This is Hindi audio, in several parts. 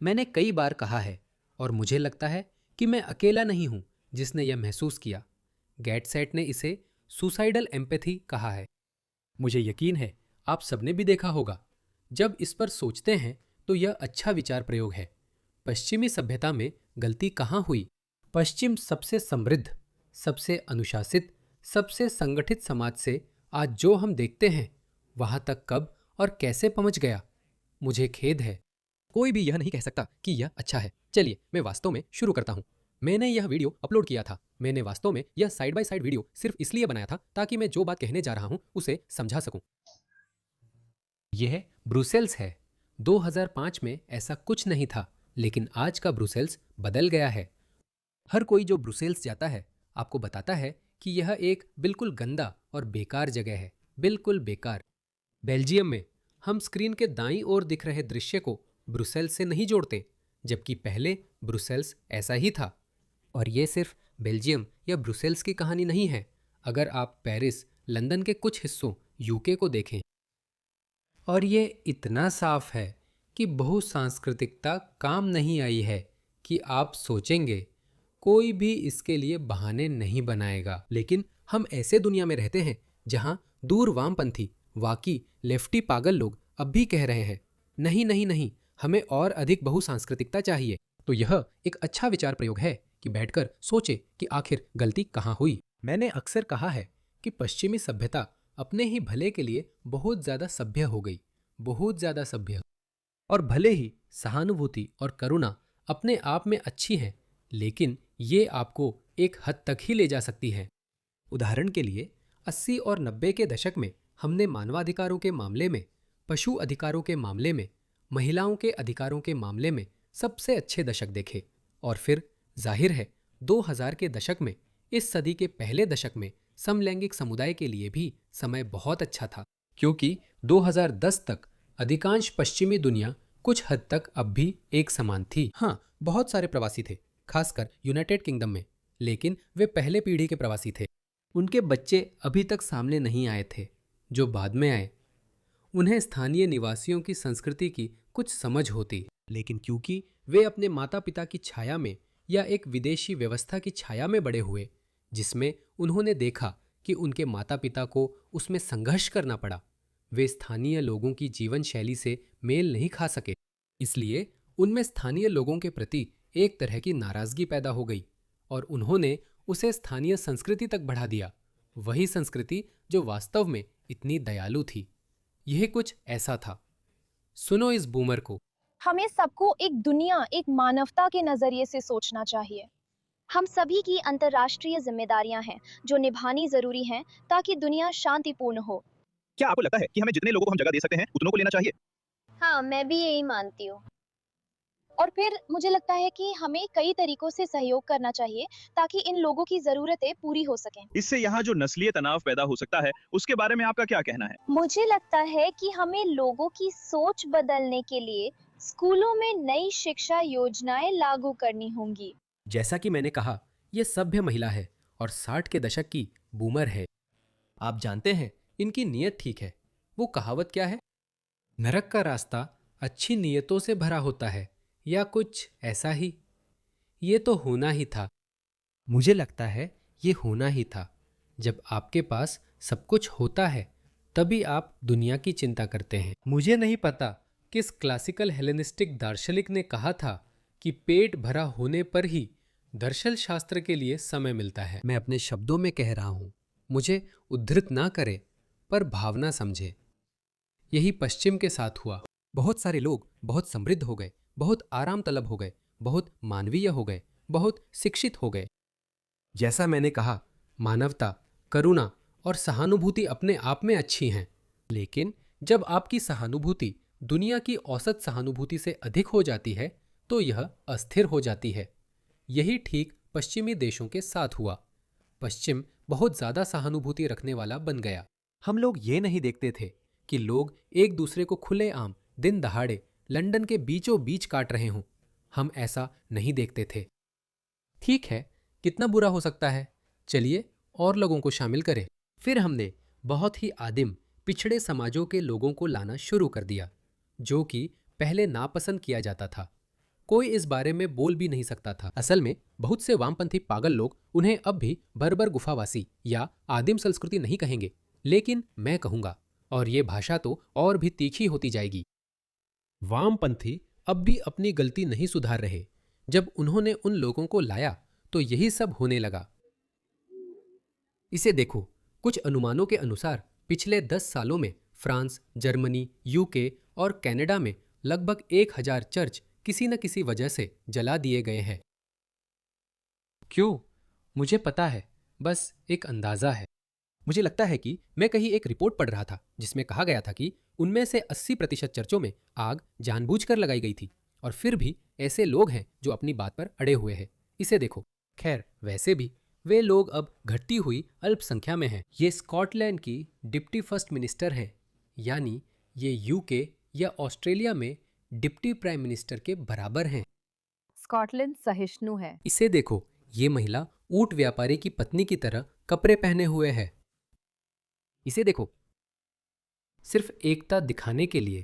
मैंने कई बार कहा है और मुझे लगता है कि मैं अकेला नहीं हूं जिसने यह महसूस किया। गेटसेट ने इसे सुसाइडल एम्पैथी कहा है। मुझे यकीन है आप सबने भी देखा होगा। जब इस पर सोचते हैं तो यह अच्छा विचार प्रयोग है। पश्चिमी सभ्यता में गलती कहाँ हुई? पश्चिम सबसे समृद्ध, सबसे अनुशासित, सबसे संगठित समाज से आज जो हम देखते हैं वहां तक कब और कैसे पहुंच गया? मुझे खेद है। कोई भी यह नहीं कह सकता कि यह अच्छा है। चलिए मैं वास्तव में शुरू करता हूं। मैंने यह वीडियो अपलोड किया था। मैंने वास्तव में यह साइड बाय साइड वीडियो सिर्फ इसलिए बनाया था ताकि मैं जो बात कहने जा रहा हूं उसे समझा सकूं। यह ब्रुसेल्स है। 2005 में ऐसा कुछ नहीं था, लेकिन आज का ब्रुसेल्स बदल गया है। हर कोई जो ब्रुसेल्स जाता है आपको बताता है कि यह एक बिल्कुल गंदा और बेकार जगह है। बिल्कुल बेकार। बेल्जियम में हम स्क्रीन के दाईं ओर दिख रहे दृश्य को ब्रुसेल्स से नहीं जोड़ते, जबकि पहले ब्रुसेल्स ऐसा ही था। और ये सिर्फ बेल्जियम या ब्रुसेल्स की कहानी नहीं है। अगर आप पेरिस, लंदन के कुछ हिस्सों, यूके को देखें, और ये इतना साफ है कि बहुसांस्कृतिकता काम नहीं आई है कि आप सोचेंगे कोई भी इसके लिए बहाने नहीं बनाएगा। लेकिन हम ऐसे दुनिया में रहते हैं जहां दूर वामपंथी, वाकी, लेफ्टी पागल लोग अब भी कह रहे हैं नहीं नहीं नहीं, हमें और अधिक बहुसांस्कृतिकता चाहिए। तो यह एक अच्छा विचार प्रयोग है कि बैठकर सोचे कि आखिर गलती कहाँ हुई। मैंने अक्सर कहा है कि पश्चिमी सभ्यता अपने ही भले के लिए बहुत ज्यादा सभ्य हो गई, बहुत ज्यादा सभ्य। और भले ही सहानुभूति और करुणा अपने आप में अच्छी हैं, लेकिन ये आपको एक हद तक ही ले जा सकती है। उदाहरण के लिए 80 और 90 के दशक में हमने मानवाधिकारों के मामले में, पशु अधिकारों के मामले में, महिलाओं के अधिकारों के मामले में सबसे अच्छे दशक देखे। और फिर जाहिर है 2000 के दशक में, इस सदी के पहले दशक में समलैंगिक समुदाय के लिए भी समय बहुत अच्छा था, क्योंकि 2010 तक अधिकांश पश्चिमी दुनिया कुछ हद तक अब भी एक समान थी। हाँ, बहुत सारे प्रवासी थे, खासकर यूनाइटेड किंगडम में, लेकिन वे पहले पीढ़ी के प्रवासी थे। उनके बच्चे अभी तक सामने नहीं आए थे, जो बाद में आए। उन्हें स्थानीय निवासियों की संस्कृति की कुछ समझ होती, लेकिन क्योंकि वे अपने माता पिता की छाया में या एक विदेशी व्यवस्था की छाया में बड़े हुए, जिसमें उन्होंने देखा कि उनके माता पिता को उसमें संघर्ष करना पड़ा, वे स्थानीय लोगों की जीवन शैली से मेल नहीं खा सके। इसलिए उनमें स्थानीय लोगों के प्रति एक तरह की नाराजगी पैदा हो गई और उन्होंने उसे स्थानीय संस्कृति तक बढ़ा दिया, वही संस्कृति जो वास्तव में इतनी दयालु थी। यह कुछ ऐसा था। सुनो इस बूमर को। हमें सबको एक दुनिया, एक मानवता के नजरिए से सोचना चाहिए। हम सभी की अंतर्राष्ट्रीय जिम्मेदारियां हैं जो निभानी जरूरी हैं ताकि दुनिया शांतिपूर्ण हो। क्या आपको लगता है कि हमें जितने लोगों को हम जगह दे सकते हैं उतनों को लेना चाहिए? हाँ, मैं भी यही मानती हूँ। और फिर मुझे लगता है कि हमें कई तरीकों से सहयोग करना चाहिए ताकि इन लोगों की जरूरतें पूरी हो सकें। इससे यहाँ जो नस्लीय तनाव पैदा हो सकता है उसके बारे में आपका क्या कहना है? मुझे लगता है कि हमें लोगों की सोच बदलने के लिए स्कूलों में नई शिक्षा योजनाएं लागू करनी होंगी। जैसा कि मैंने कहा, यह सभ्य महिला है और 60 के दशक की बूमर है। आप जानते हैं इनकी नीयत ठीक है। वो कहावत क्या है? नरक का रास्ता अच्छी नीयतों से भरा होता है, या कुछ ऐसा ही। ये तो होना ही था। मुझे लगता है ये होना ही था। जब आपके पास सब कुछ होता है तभी आप दुनिया की चिंता करते हैं। मुझे नहीं पता किस क्लासिकल हेलेनिस्टिक दार्शनिक ने कहा था कि पेट भरा होने पर ही दर्शन शास्त्र के लिए समय मिलता है। मैं अपने शब्दों में कह रहा हूं, मुझे उद्धृत ना करे पर भावना समझे। यही पश्चिम के साथ हुआ। बहुत सारे लोग बहुत समृद्ध हो गए, बहुत आराम तलब हो गए, बहुत मानवीय हो गए, बहुत शिक्षित हो गए। जैसा मैंने कहा, मानवता, करुणा और सहानुभूति अपने आप में अच्छी हैं, लेकिन जब आपकी सहानुभूति दुनिया की औसत सहानुभूति से अधिक हो जाती है तो यह अस्थिर हो जाती है। यही ठीक पश्चिमी देशों के साथ हुआ। पश्चिम बहुत ज्यादा सहानुभूति रखने वाला बन गया। हम लोग ये नहीं देखते थे कि लोग एक दूसरे को खुलेआम दिन दहाड़े लंदन के बीचों बीच काट रहे हों। हम ऐसा नहीं देखते थे। ठीक है, कितना बुरा हो सकता है? चलिए और लोगों को शामिल करें। फिर हमने बहुत ही आदिम पिछड़े समाजों के लोगों को लाना शुरू कर दिया, जो कि पहले नापसंद किया जाता था। कोई इस बारे में बोल भी नहीं सकता था। असल में बहुत से वामपंथी पागल लोग उन्हें अब भी बर्बर गुफावासी या आदिम संस्कृति नहीं कहेंगे, लेकिन मैं कहूंगा, और ये भाषा तो और भी तीखी होती जाएगी। वामपंथी अब भी अपनी गलती नहीं सुधार रहे। जब उन्होंने उन लोगों को लाया तो यही सब होने लगा। इसे देखो, कुछ अनुमानों के अनुसार पिछले 10 सालों में फ्रांस, जर्मनी, यूके और कनाडा में लगभग 1000 चर्च किसी न किसी वजह से जला दिए गए हैं। क्यों? मुझे पता है, बस एक अंदाजा है। मुझे लगता है कि मैं कहीं एक रिपोर्ट पढ़ रहा था जिसमें कहा गया था कि उनमें से 80% चर्चों में आग जानबूझकर लगाई गई थी, और फिर भी ऐसे लोग हैं जो अपनी बात पर अड़े हुए हैं। इसे देखो। खैर, वैसे भी वे लोग अब घटती हुई अल्पसंख्या में हैं। ये स्कॉटलैंड की डिप्टी फर्स्ट मिनिस्टर हैं, यानी ये यूके या ऑस्ट्रेलिया में डिप्टी प्राइम मिनिस्टर के बराबर हैं। स्कॉटलैंड सहिष्णु है। इसे देखो, ये महिला ऊंट व्यापारी की पत्नी की तरह कपड़े पहने हुए है। इसे देखो, सिर्फ एकता दिखाने के लिए।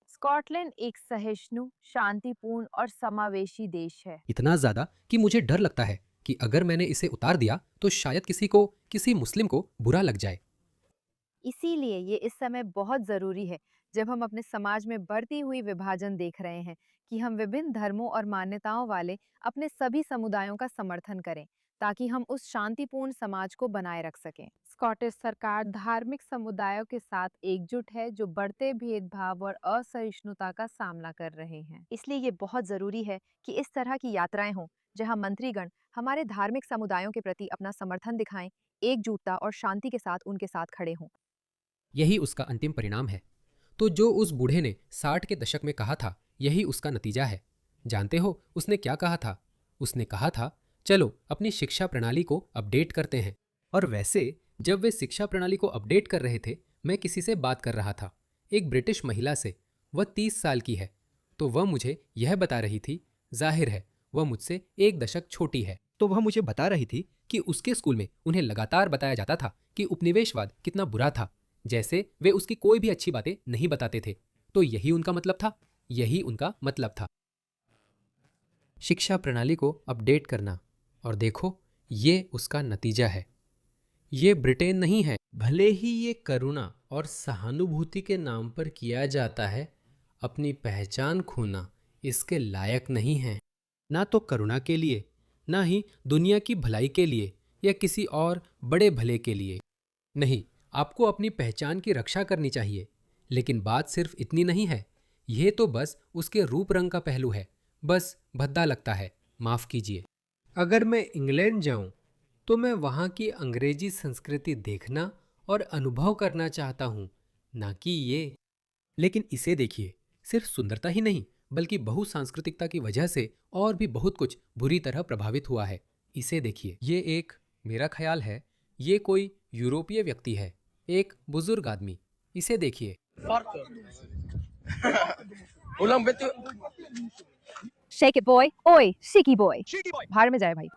स्कॉटलैंड एक सहिष्णु, शांतिपूर्ण और समावेशी देश है। इतना ज्यादा कि मुझे डर लगता है कि अगर मैंने इसे उतार दिया तो शायद किसी मुस्लिम को बुरा लग जाए। इसीलिए ये इस समय बहुत जरूरी है, जब हम अपने समाज में बढ़ती हुई विभाजन देख रहे हैं, कि हम विभिन्न धर्मों और मान्यताओं वाले अपने सभी समुदायों का समर्थन करें, ताकि हम उस शांतिपूर्ण समाज को बनाए रख सकें। स्कॉटिश सरकार धार्मिक समुदायों के साथ एकजुट है, जो बढ़ते भेदभाव और असहिष्णुता का सामना कर रहे हैं। इसलिए ये बहुत जरूरी है कि इस तरह की यात्राएं हों, जहां मंत्रीगण हमारे धार्मिक समुदायों के प्रति अपना समर्थन दिखाएं, एकजुटता और शांति के साथ उनके साथ खड़े हों। यही उसका अंतिम परिणाम है। तो जो उस बूढ़े ने 60 के दशक में कहा था, यही उसका नतीजा है। जानते हो उसने क्या कहा था? उसने कहा था, चलो अपनी शिक्षा प्रणाली को अपडेट करते हैं। और वैसे जब वे शिक्षा प्रणाली को अपडेट कर रहे थे, मैं किसी से बात कर रहा था, एक ब्रिटिश महिला से। वह 30 साल की है। तो वह मुझे यह बता रही थी, जाहिर है वह मुझसे 1 दशक छोटी है। तो वह मुझे बता रही थी कि उसके स्कूल में उन्हें लगातार बताया जाता था कि उपनिवेशवाद कितना बुरा था, जैसे वे उसकी कोई भी अच्छी बातें नहीं बताते थे। तो यही उनका मतलब था, यही उनका मतलब था, शिक्षा प्रणाली को अपडेट करना। और देखो, ये उसका नतीजा है। ये ब्रिटेन नहीं है। भले ही ये करुणा और सहानुभूति के नाम पर किया जाता है, अपनी पहचान खोना इसके लायक नहीं है। ना तो करुणा के लिए, ना ही दुनिया की भलाई के लिए या किसी और बड़े भले के लिए। नहीं, आपको अपनी पहचान की रक्षा करनी चाहिए, लेकिन बात सिर्फ इतनी नहीं है। यह तो बस उसके रूप रंग का पहलू है। बस भद्दा लगता है, माफ कीजिए। अगर मैं इंग्लैंड जाऊं तो मैं वहां की अंग्रेजी संस्कृति देखना और अनुभव करना चाहता हूं, ना कि ये। लेकिन इसे देखिए, सिर्फ सुंदरता ही नहीं बल्कि बहुसांस्कृतिकता की वजह से और भी बहुत कुछ बुरी तरह प्रभावित हुआ है। इसे देखिए, ये एक, मेरा ख्याल है ये कोई यूरोपीय व्यक्ति है, एक बुजुर्ग आदमी। इसे देखिए। शेक इट बॉय, ओए शिकी बॉय, बाहर में जाए भाई।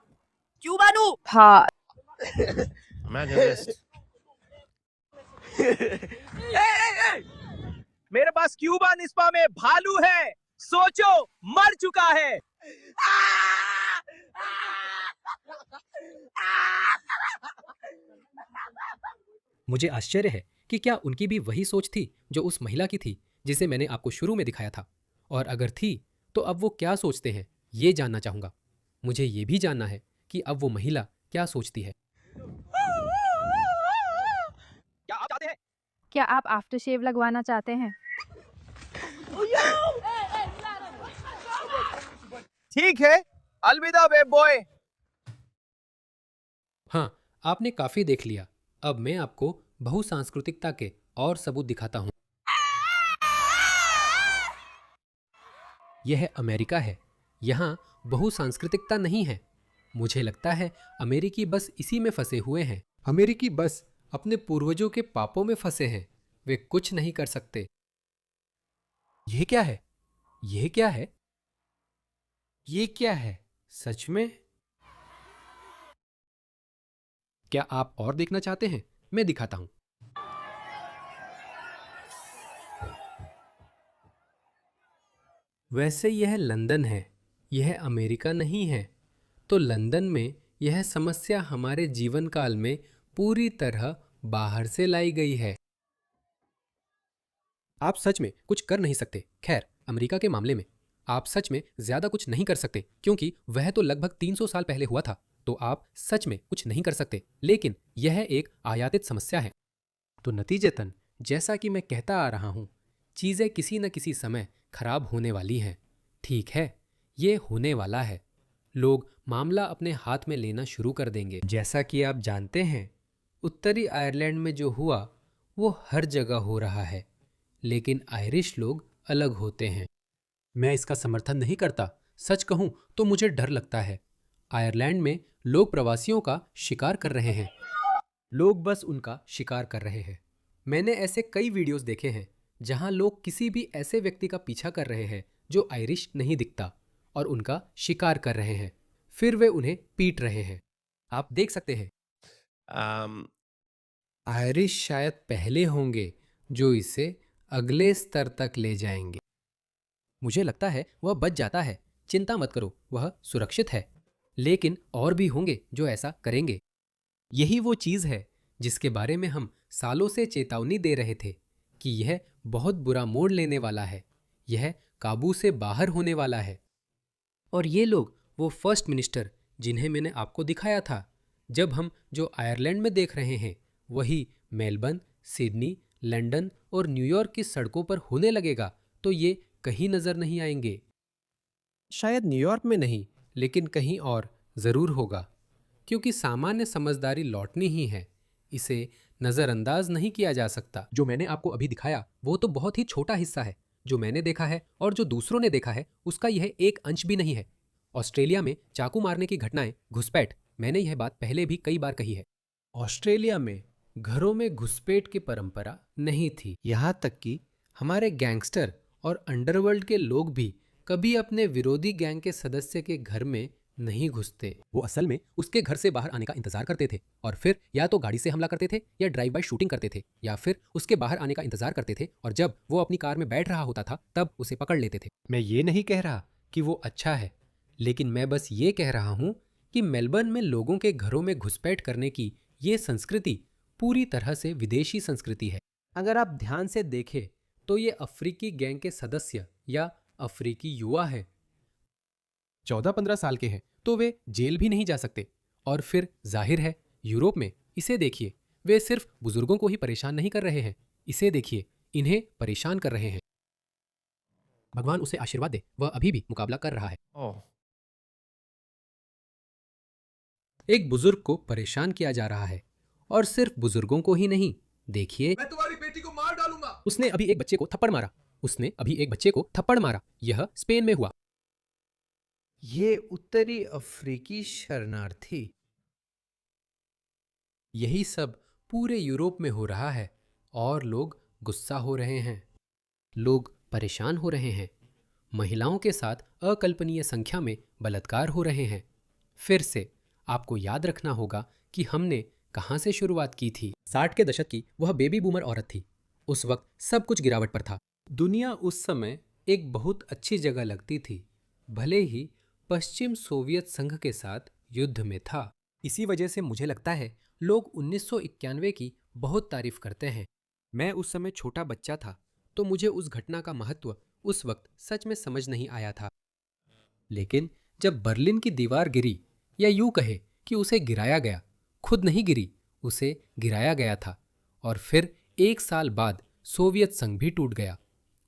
क्यूबानू हाँ। Imagine this. मेरे पास क्यूबा निस्पा में भालू है, सोचो, मर चुका है। मुझे आश्चर्य है कि क्या उनकी भी वही सोच थी जो उस महिला की थी जिसे मैंने आपको शुरू में दिखाया था। और अगर थी तो अब वो क्या सोचते हैं, ये जानना चाहूंगा। मुझे ये भी जानना है कि अब वो महिला क्या सोचती है। क्या आप चाहते हैं? क्या आप आफ्टर शेव लगवाना चाहते हैं? ठीक है, अलविदा वेब बॉय। हाँ, आपने काफी देख लिया। अब मैं आपको बहुसांस्कृतिकता के और सबूत दिखाता हूँ। यह अमेरिका है। यहाँ बहुसांस्कृतिकता नहीं है। मुझे लगता है अमेरिकी बस इसी में फंसे हुए हैं। अमेरिकी बस अपने पूर्वजों के पापों में फंसे हैं। वे कुछ नहीं कर सकते। यह क्या है? यह क्या है? ये क्या है? सच में? क्या आप और देखना चाहते हैं? मैं दिखाता हूं। वैसे यह लंदन है, यह अमेरिका नहीं है। तो लंदन में यह समस्या हमारे जीवन काल में पूरी तरह बाहर से लाई गई है। आप सच में कुछ कर नहीं सकते। खैर, अमेरिका के मामले में आप सच में ज्यादा कुछ नहीं कर सकते क्योंकि वह तो लगभग 300 साल पहले हुआ था। तो आप सच में कुछ नहीं कर सकते, लेकिन यह एक आयातित समस्या है। तो नतीजतन, जैसा कि मैं कहता आ रहा हूं, चीजें किसी न किसी समय खराब होने वाली हैं। ठीक है, ये होने वाला है। लोग मामला अपने हाथ में लेना शुरू कर देंगे। जैसा कि आप जानते हैं, उत्तरी आयरलैंड में जो हुआ वो हर जगह हो रहा है, लेकिन आयरिश लोग अलग होते हैं। मैं इसका समर्थन नहीं करता। सच कहूं तो मुझे डर लगता है। आयरलैंड में लोग प्रवासियों का शिकार कर रहे हैं। लोग बस उनका शिकार कर रहे हैं। मैंने ऐसे कई वीडियोस देखे हैं जहां लोग किसी भी ऐसे व्यक्ति का पीछा कर रहे हैं जो आयरिश नहीं दिखता और उनका शिकार कर रहे हैं। फिर वे उन्हें पीट रहे हैं। आप देख सकते हैं, आयरिश शायद पहले होंगे जो इसे अगले स्तर तक ले जाएंगे। मुझे लगता है वह बच जाता है। चिंता मत करो, वह सुरक्षित है। लेकिन और भी होंगे जो ऐसा करेंगे। यही वो चीज़ है जिसके बारे में हम सालों से चेतावनी दे रहे थे कि यह बहुत बुरा मोड़ लेने वाला है। यह काबू से बाहर होने वाला है। और ये लोग वो फर्स्ट मिनिस्टर जिन्हें मैंने आपको दिखाया था, जब हम जो आयरलैंड में देख रहे हैं वही मेलबर्न, सिडनी, लंदन और न्यूयॉर्क की सड़कों पर होने लगेगा, तो ये कहीं नजर नहीं आएंगे। शायद न्यूयॉर्क में नहीं, लेकिन कहीं और जरूर होगा, क्योंकि सामान्य समझदारी लौटनी ही है। इसे नजरअंदाज नहीं किया जा सकता। जो मैंने आपको अभी दिखाया वो तो बहुत ही छोटा हिस्सा है। जो मैंने देखा है और जो दूसरों ने देखा है उसका यह एक अंश भी नहीं है। ऑस्ट्रेलिया में चाकू मारने की घटनाएं, घुसपैठ, मैंने यह बात पहले भी कई बार कही है। ऑस्ट्रेलिया में घरों में घुसपैठ की परंपरा नहीं थी। यहाँ तक कि हमारे गैंगस्टर और अंडरवर्ल्ड के लोग भी कभी अपने विरोधी गैंग के सदस्य के घर में नहीं घुसते। वो असल में उसके घर से बाहर आने का इंतजार करते थे और फिर या तो गाड़ी से हमला करते थे या ड्राइव बाय शूटिंग करते थे, या फिर उसके बाहर आने का इंतजार करते थे और जब वो अपनी कार में बैठ रहा होता था तब उसे पकड़ लेते थे। मैं ये नहीं कह रहा कि वो अच्छा है, लेकिन मैं बस ये कह रहा हूँ कि मेलबर्न में लोगों के घरों में घुसपैठ करने की ये संस्कृति पूरी तरह से विदेशी संस्कृति है। अगर आप ध्यान से देखें तो ये अफ्रीकी गैंग के सदस्य या अफ्रीकी युवा है। 14-15 साल के हैं तो वे जेल भी नहीं जा सकते। और फिर जाहिर है यूरोप में, इसे देखिए, वे सिर्फ बुजुर्गों को ही परेशान नहीं कर रहे हैं। इसे देखिए, इन्हें परेशान कर रहे हैं। भगवान उसे आशीर्वाद दे, वह अभी भी मुकाबला कर रहा है। एक बुजुर्ग को परेशान किया जा रहा है, और सिर्फ बुजुर्गों को ही नहीं। देखिए, मैं तुम्हारी बेटी को मार डालूंगा। उसने अभी एक बच्चे को थप्पड़ मारा। उसने अभी एक बच्चे को थप्पड़ मारा। यह स्पेन में हुआ। ये उत्तरी अफ्रीकी शरणार्थी। यही सब पूरे यूरोप में हो रहा है और लोग गुस्सा हो रहे हैं। लोग परेशान हो रहे हैं। महिलाओं के साथ अकल्पनीय संख्या में बलात्कार हो रहे हैं। फिर से आपको याद रखना होगा कि हमने कहां से शुरुआत की थी। 60 के दशक की वह बेबी बूमर औरत थी। उस वक्त सब कुछ गिरावट पर था। दुनिया उस समय एक बहुत अच्छी जगह लगती थी, भले ही पश्चिम सोवियत संघ के साथ युद्ध में था। इसी वजह से मुझे लगता है लोग 1991 की बहुत तारीफ करते हैं। मैं उस समय छोटा बच्चा था, तो मुझे उस घटना का महत्व उस वक्त सच में समझ नहीं आया था। लेकिन जब बर्लिन की दीवार गिरी, या यूं कहे कि उसे गिराया गया, खुद नहीं गिरी, उसे गिराया गया था, और फिर 1 साल बाद सोवियत संघ भी टूट गया।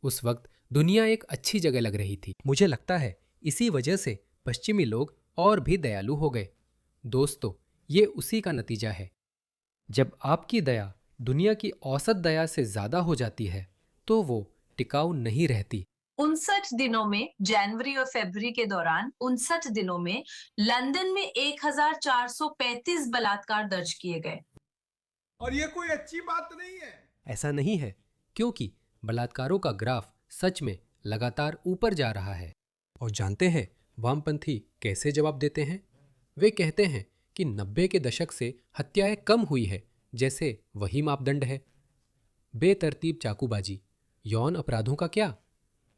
उस वक्त दुनिया एक अच्छी जगह लग रही थी। मुझे लगता है इसी वजह से पश्चिमी लोग और भी दयालु हो गए। दोस्तों, ये उसी का नतीजा है। जब आपकी दया दुनिया की औसत दया से ज्यादा हो जाती है तो वो टिकाऊ नहीं रहती। 59 दिनों में, जनवरी और फरवरी के दौरान 59 दिनों में लंदन में 1435 बलात्कार दर्ज किए गए। और ये कोई अच्छी बात नहीं है। ऐसा नहीं है, क्योंकि बलात्कारों का ग्राफ सच में लगातार ऊपर जा रहा है। और जानते हैं वामपंथी कैसे जवाब देते हैं? वे कहते हैं कि 90 के दशक से हत्याएं कम हुई है, जैसे वही मापदंड है। बेतरतीब चाकूबाजी, यौन अपराधों का क्या?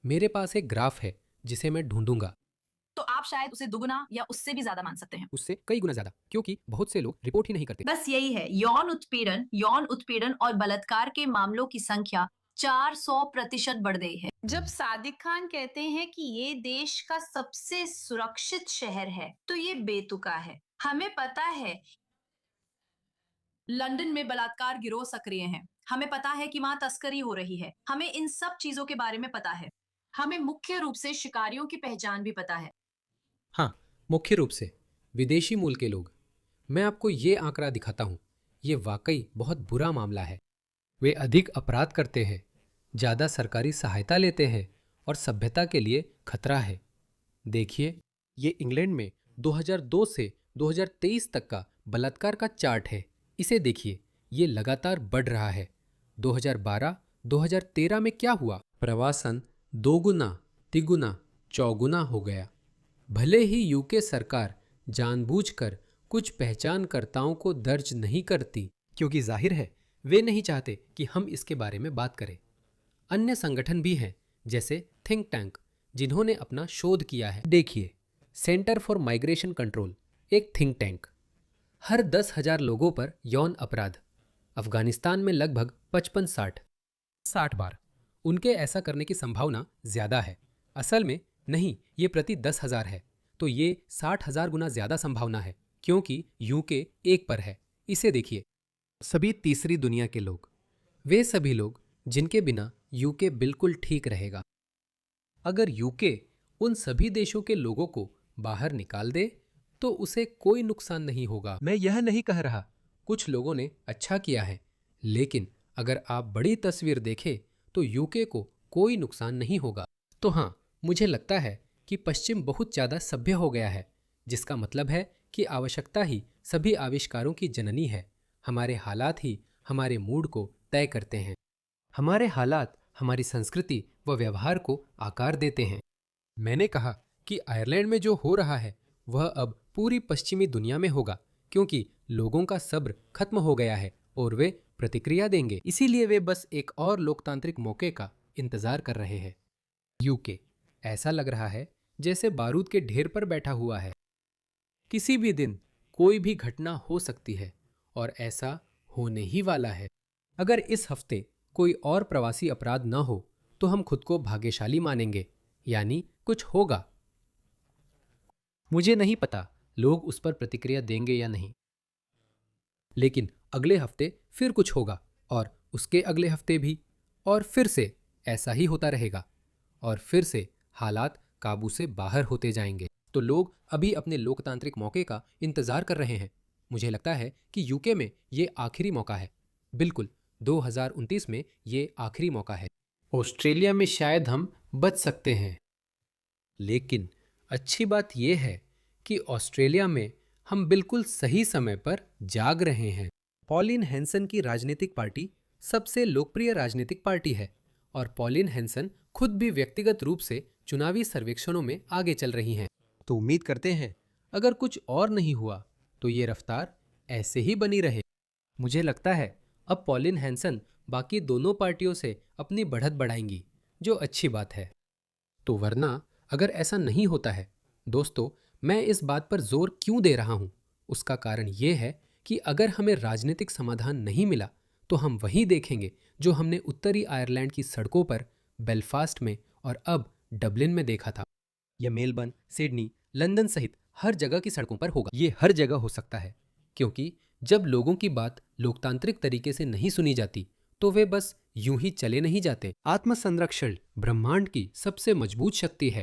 मेरे पास एक ग्राफ है जिसे मैं ढूंढूंगा। तो आप शायद उसे दुगुना या उससे भी ज्यादा मान सकते हैं। उससे कई गुना ज्यादा, क्योंकि बहुत से लोग रिपोर्ट ही नहीं करते। बस यही है, यौन उत्पीड़न और बलात्कार के मामलों की संख्या 400% बढ़ गई है। जब सादिक खान कहते हैं कि ये देश का सबसे सुरक्षित शहर है, तो ये बेतुका है। हमें पता है लंदन में बलात्कार गिरोह सक्रिय हैं। हमें पता है कि वहां तस्करी हो रही है। हमें इन सब चीजों के बारे में पता है। हमें मुख्य रूप से शिकारियों की पहचान भी पता है। हाँ, मुख्य रूप से विदेशी मूल के लोग। मैं आपको ये आंकड़ा दिखाता हूँ। ये वाकई बहुत बुरा मामला है। वे अधिक अपराध करते हैं, ज़्यादा सरकारी सहायता लेते हैं और सभ्यता के लिए खतरा है। देखिए, ये इंग्लैंड में 2002 से 2023 तक का बलात्कार का चार्ट है। इसे देखिए, ये लगातार बढ़ रहा है। 2012-2013 में क्या हुआ? प्रवासन दोगुना, तिगुना, चौगुना हो गया। भले ही यूके सरकार जानबूझकर कुछ पहचानकर्ताओं को दर्ज नहीं करती, क्योंकि जाहिर है वे नहीं चाहते कि हम इसके बारे में बात करें। अन्य संगठन भी हैं, जैसे थिंक टैंक, जिन्होंने अपना शोध किया है। देखिए, सेंटर फॉर माइग्रेशन कंट्रोल एक थिंक टैंक। हर 10,000 लोगों पर यौन अपराध। अफगानिस्तान में लगभग 55-60 बार। उनके ऐसा करने की संभावना ज्यादा है। असल में नहीं, ये प्रति 10,000 है, तो ये 60,000 गुना ज्यादा संभावना है, क्योंकि यूके 1 पर है। इसे देखिए, सभी तीसरी दुनिया के लोग, वे सभी लोग जिनके बिना यूके बिल्कुल ठीक रहेगा। अगर यूके उन सभी देशों के लोगों को बाहर निकाल दे तो उसे कोई नुकसान नहीं होगा। मैं यह नहीं कह रहा, कुछ लोगों ने अच्छा किया है, लेकिन अगर आप बड़ी तस्वीर देखें तो यूके को कोई नुकसान नहीं होगा। तो हाँ, मुझे लगता है कि पश्चिम बहुत ज़्यादा सभ्य हो गया है, जिसका मतलब है कि आवश्यकता ही सभी आविष्कारों की जननी है। हमारे हालात ही हमारे मूड को तय करते हैं। हमारे हालात हमारी संस्कृति व व्यवहार को आकार देते हैं। मैंने कहा कि आयरलैंड में जो हो रहा है वह अब पूरी पश्चिमी दुनिया में होगा, क्योंकि लोगों का सब्र खत्म हो गया है और वे प्रतिक्रिया देंगे। इसीलिए वे बस एक और लोकतांत्रिक मौके का इंतजार कर रहे हैं। यूके ऐसा लग रहा है जैसे बारूद के ढेर पर बैठा हुआ है। किसी भी दिन कोई भी घटना हो सकती है और ऐसा होने ही वाला है। अगर इस हफ्ते कोई और प्रवासी अपराध न हो तो हम खुद को भाग्यशाली मानेंगे, यानी कुछ होगा। मुझे नहीं पता लोग उस पर प्रतिक्रिया देंगे या नहीं, लेकिन अगले हफ्ते फिर कुछ होगा और उसके अगले हफ्ते भी, और फिर से ऐसा ही होता रहेगा और फिर से हालात काबू से बाहर होते जाएंगे। तो लोग अभी अपने लोकतांत्रिक मौके का इंतजार कर रहे हैं। मुझे लगता है कि यूके में ये आखिरी मौका है। बिल्कुल, 2029 में ये आखिरी मौका है। ऑस्ट्रेलिया में शायद हम बच सकते हैं, लेकिन अच्छी बात यह है कि ऑस्ट्रेलिया में हम बिल्कुल सही समय पर जाग रहे हैं। पॉलिन हैंसन की राजनीतिक पार्टी सबसे लोकप्रिय राजनीतिक पार्टी है और पॉलिन हैंसन खुद भी व्यक्तिगत रूप से चुनावी सर्वेक्षणों में आगे चल रही हैं। तो उम्मीद करते हैं अगर कुछ और नहीं हुआ तो ये रफ्तार ऐसे ही बनी रहे। मुझे लगता है अब पॉलिन हैंसन बाकी दोनों पार्टियों से अपनी बढ़त बढ़ाएंगी, जो अच्छी बात है। तो वरना अगर ऐसा नहीं होता है, दोस्तों, मैं इस बात पर जोर क्यों दे रहा हूं, उसका कारण यह है कि अगर हमें राजनीतिक समाधान नहीं मिला तो हम वही देखेंगे जो हमने उत्तरी आयरलैंड की सड़कों पर, बेलफास्ट में और अब डबलिन में देखा था। यह मेलबर्न, सिडनी, लंदन सहित हर जगह की सड़कों पर होगा। ये हर जगह हो सकता है, क्योंकि जब लोगों की बात लोकतांत्रिक तरीके से नहीं सुनी जाती तो वे बस यूं ही चले नहीं जाते। आत्मसंरक्षण ब्रह्मांड की सबसे मजबूत शक्ति है।